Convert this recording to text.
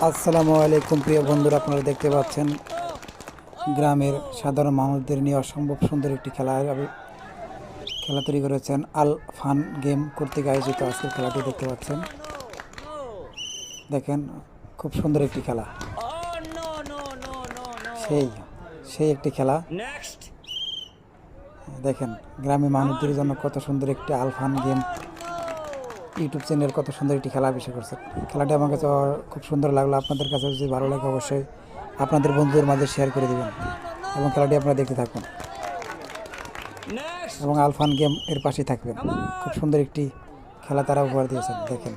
আসসালামু আলাইকুম প্রিয় বন্ধুরা, আপনারা দেখতে পাচ্ছেন গ্রামের সাধারণ মানুষদের নিয়ে অসম্ভব সুন্দর একটি খেলা তৈরি করেছেন আল ফান গেম কর্তৃক আয়োজিত আজকের খেলাটি দেখতে পাচ্ছেন। দেখেন, খুব সুন্দর একটি খেলা, সেই সেই একটি খেলা। দেখেন, গ্রামের মানুষদের জন্য কত সুন্দর একটি আল ফান গেম ইউটিউব চ্যানেল কত সুন্দর একটি খেলা আবিষ্কার করছে। খেলাটি আমার কাছে খুব সুন্দর লাগলো। আপনাদের কাছে যদি ভালো লাগে অবশ্যই আপনাদের বন্ধুদের মাঝে শেয়ার করে দেবেন এবং খেলাটি আপনারা দেখতে থাকুন এবং আলফান গেম এর পাশেই থাকবেন। খুব সুন্দর একটি খেলা তারা উপহার দিয়েছেন। দেখেন।